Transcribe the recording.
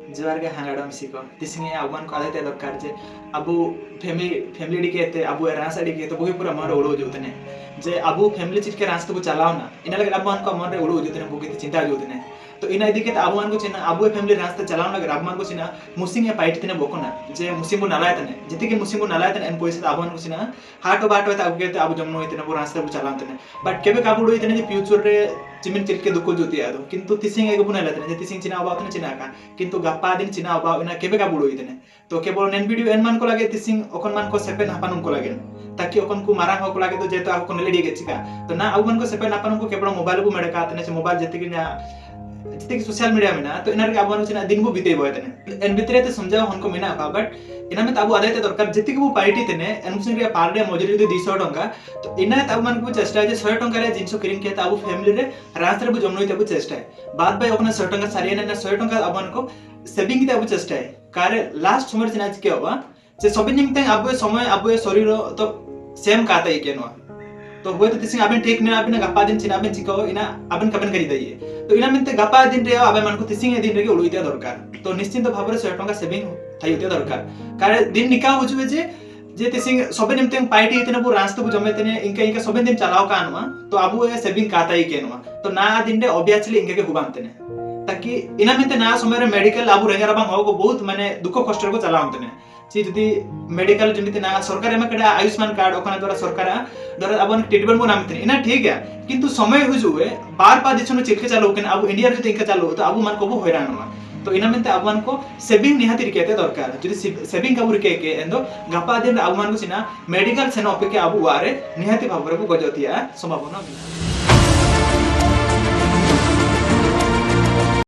जोहार गे हांगाड़ा मिसिको तिसिंगे आगुमान को आदते दरकार जे अबु फैमिली डिके अबु रासा डिके तो बोही पूरा मन उड़ो जोतने जे अबु फैमिली चिट के रास्ते को चलाओ ना इना लगे अबुमान को मन रे उड़ो जोतने बोगी चिंता जोतने तो इना इदिके अबुमान को चिना अबु फैमिली रास्ते चलाओ ना अबुमान को चिना मुसिंगे पाइट तने बोकोना जे मुसिंबु नालाय तने जिति के मुसिंबु नालाय तने एन पोइसे अबुमान को चिना हाटो बाटो ता अबु के अबु जमनो इतने बो रास्ते को चलाओ तने बट केबे काबुडो इतने जे फ्यूचर रे चिमिन चिलके दुको जोती आदो किंतु तिसिंग एगो बुना लेतने जे तिसिंग चिना अबाव तने चिना का किंतु गप्पा दिन चिना अबाव इना केबे काबुडो इतने तो केवल नेन वीडियो एन मान को लागे तिसिंग ओखन मान को सेपेन हापानुन को लागे ताकि ओखन को मारा हो को लागे तो जेतो आको नेलेडी गेचिका तो ना अबु मान को सेपेन हापानुन को केवल मोबाइल को मेडका तने से मोबाइल जति कि जितने सोशल मीडिया में ना तो इना रे अबु चिना दिन को बीते बयतने एन भितरे ते समझाओ हनको मेना का बट इना में अबु आदायते दरकार जति को पार्टी तने एन मुसिंग रे पार डे मजूरी दे 200 टंका तो इना अबु मान को चेष्टा जे 100 टंका रे जिंसो किरिन के अबु फैमिली रे रास्ते रे जमनोई तबु चेष्टा है बाद बाय ओकना 100 टंका सारिया ना 100 टंका अबु मान को सेविंग दे अबु चेष्टा है कारे लास्ट समय चिना के होबा जे सबे निमते अबु समय अबु शरीर तो सेम काता ही केनो तो होय तो तिसिंग आबेन ठीक ने आबेन गप्पा दिन चिना आबेन चिको इना आबेन कबेन करि दइए तो इना मिनते गप्पा दिन रे आबे मान को तिसिंग दिन रे उड़ुइते दरकार तो निश्चित भाबरे 100 टंका सेविंग थाइते दरकार कारे दिन निका होजुवे जे तिसिंग सबे निमते पाइटी इतने बो रास्ते को जमेतने इनका इनका सबे दिन चलाओ कानवा तो आबु ए सेविंग काता ही केनवा तो ना दिन रे ऑब्वियसली इनके के हुबांतने ताकि इना मिनते ना समय रे मेडिकल आबु रेंगारा बांग हो को बहुत माने दुख कष्ट को चलावतने ची जदी मेडिकल जमिते ना सरकार में कड़ा आयुष्मान कार्ड ओखना द्वारा सरकार द्वारा अब ट्रीटमेंट को नामते इना ठीक है किंतु समय हुजुए बार बार दिसनो चिलके चालू केन अब इंडिया रे इनका चालू तो अब मान को बो हैरानवा तो इना मिनते अब मान को सेविंग निहाती रिकेते दरकार जदी सेविंग काबु रिके के एंदो गपा दिन अब मान को सिना मेडिकल सेना अपेक्षा अब वारे निहाती भाबरे को गजतिया संभावना